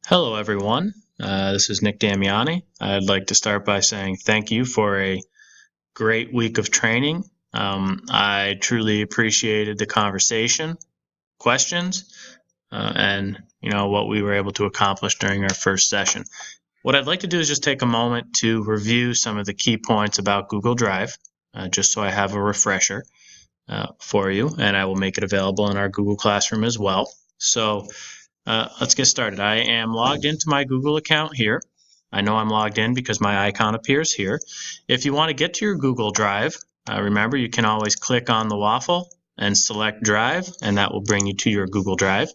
Hello, everyone. This is Nick Damiani. I'd like to start by saying thank you for a great week of training. I truly appreciated the conversation, questions, and what we were able to accomplish during our first session. What I'd like to do is just take a moment to review some of the key points about Google Drive, just so I have a refresher for you, and I will make it available in our Google Classroom as well. So let's get started. I am logged into my Google account here. I know I'm logged in because my icon appears here. If you want to get to your Google Drive, remember you can always click on the waffle and select Drive, and that will bring you to your Google Drive.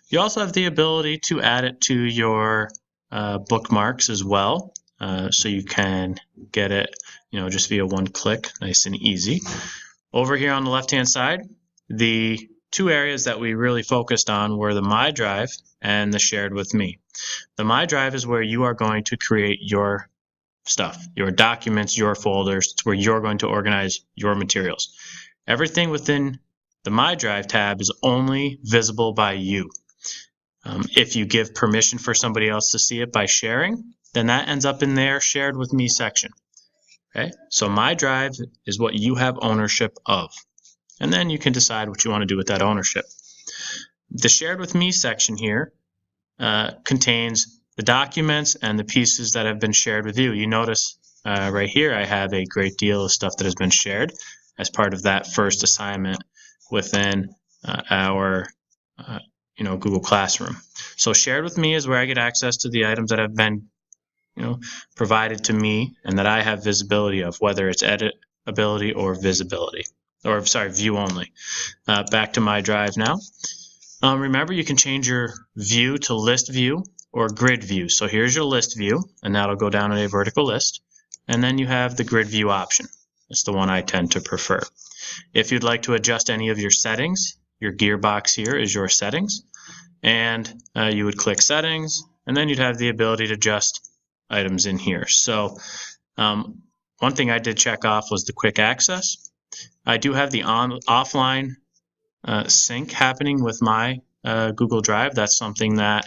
You also have the ability to add it to your bookmarks as well, so you can get it just via one click, nice and easy. Over here on the left-hand side, the two areas that we really focused on were the My Drive and the Shared with Me. The My Drive is where you are going to create your stuff, your documents, your folders. It's where you're going to organize your materials. Everything within the My Drive tab is only visible by you. If you give permission for somebody else to see it by sharing, then that ends up in their Shared with Me section. Okay? So My Drive is what you have ownership of. And then you can decide what you want to do with that ownership. The Shared with Me section here contains the documents and the pieces that have been shared with you. You notice right here I have a great deal of stuff that has been shared as part of that first assignment within our Google Classroom. So Shared with Me is where I get access to the items that have been provided to me and that I have visibility of, whether it's editability or visibility. Or sorry, view only. Back to My Drive now. Remember, you can change your view to list view or grid view. So here's your list view, and that'll go down in a vertical list. And then you have the grid view option. It's the one I tend to prefer. If you'd like to adjust any of your settings, your gearbox here is your settings. And you would click settings, and then you'd have the ability to adjust items in here. So one thing I did check off was the quick access. I do have the offline sync happening with my Google Drive. That's something that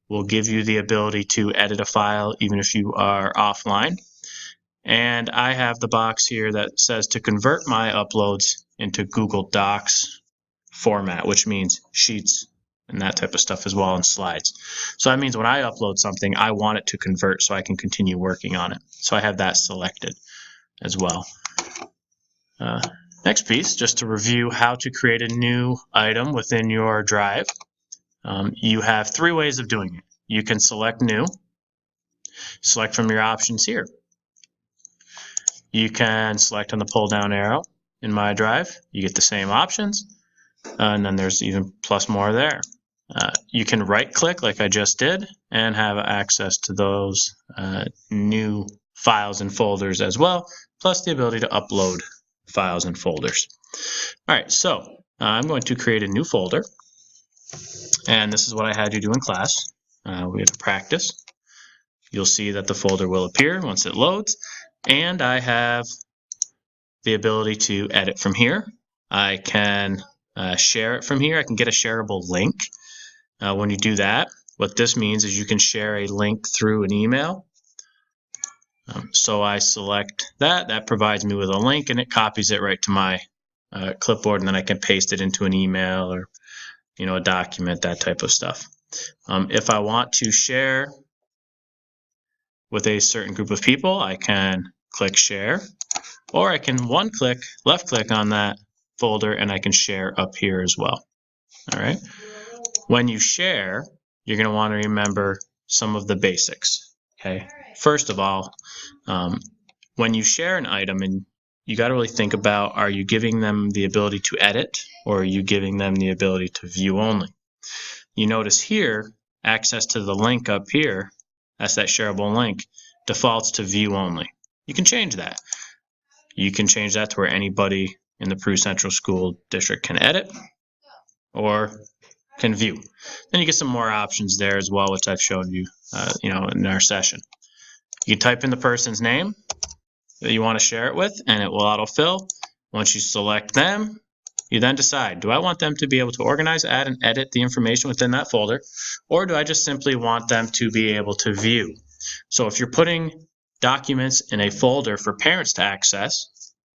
will give you the ability to edit a file even if you are offline. And I have the box here that says to convert my uploads into Google Docs format, which means sheets and that type of stuff as well, and slides. So that means when I upload something, I want it to convert so I can continue working on it. So I have that selected as well. Next piece, just to review how to create a new item within your drive. You have three ways of doing it. You can select new, select from your options here. You can select on the pull down arrow in My Drive. You get the same options, and then there's even plus more there. You can right click like I just did and have access to those new files and folders as well, plus the ability to upload files and folders. All right, so I'm going to create a new folder, and this is what I had you do in class. We have to practice. You'll see that the folder will appear once it loads, and I have the ability to edit from here. I can share it from here. I can get a shareable link. When you do that, what this means is you can share a link through an email. So I select that. That provides me with a link, and it copies it right to my clipboard, and then I can paste it into an email or a document, that type of stuff. If I want to share with a certain group of people, I can click share, or I can left click on that folder, and I can share up here as well. All right. When you share, you're going to want to remember some of the basics. Okay. First of all, when you share an item, and you got to really think about, are you giving them the ability to edit, or are you giving them the ability to view only? You notice here, access to the link up here, that's that shareable link, defaults to view only. You can change that. You can change that to where anybody in the Peru Central School District can edit or can view. Then you get some more options there as well, which I've showed you, in our session. You can type in the person's name that you want to share it with, and it will autofill. Once you select them, You then decide, do I want them to be able to organize, add, and edit the information within that folder, or do I just simply want them to be able to view? So if you're putting documents in a folder for parents to access,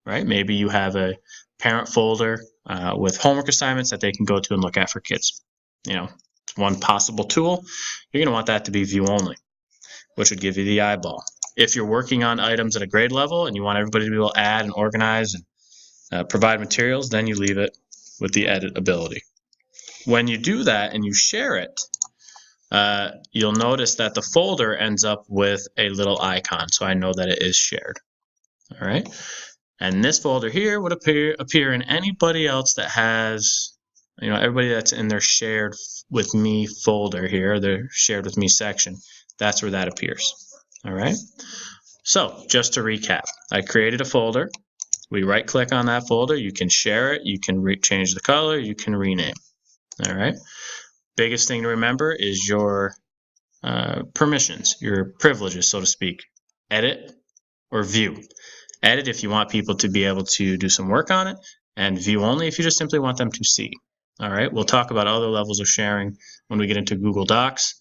right? Maybe you have a parent folder with homework assignments that they can go to and look at for kids. It's one possible tool. You're going to want that to be view only, which would give you the eyeball. If you're working on items at a grade level and you want everybody to be able to add and organize and provide materials, then you leave it with the edit ability. When you do that and you share it, you'll notice that the folder ends up with a little icon, so I know that it is shared. All right, and this folder here would appear in anybody else that has, everybody that's in their shared with me folder here, their shared with me section. That's where that appears. All right, so just to recap, I created a folder. We right-click on that folder. You can share it. You can change the color. You can rename. All right. Biggest thing to remember is your permissions, your privileges, so to speak. Edit or view. Edit if you want people to be able to do some work on it, and view only if you just simply want them to see. All right. We'll talk about other levels of sharing when we get into Google Docs,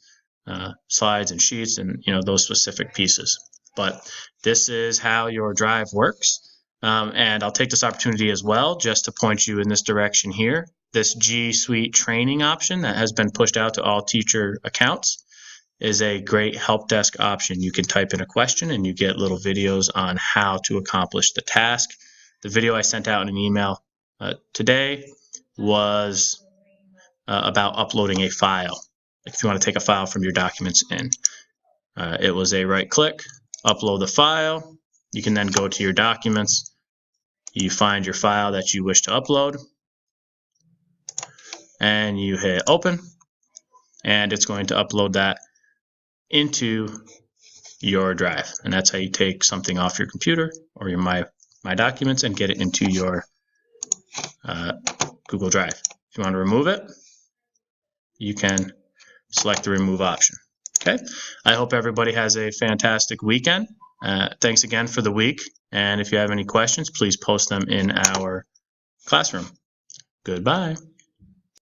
slides and sheets, and those specific pieces. But this is how your Drive works. And I'll take this opportunity as well just to point you in this direction here. This G Suite training option that has been pushed out to all teacher accounts is a great help desk option. You can type in a question and you get little videos on how to accomplish the task. The video I sent out in an email today was about uploading a file. Like if you want to take a file from your documents in. It was a right click, upload the file. You can then go to your documents. You find your file that you wish to upload, and you hit open, and it's going to upload that into your Drive. And that's how you take something off your computer or your My Documents and get it into your Google Drive. If you want to remove it, you can select the remove option. Okay, I hope everybody has a fantastic weekend. Thanks again for the week. And if you have any questions, please post them in our classroom. Goodbye.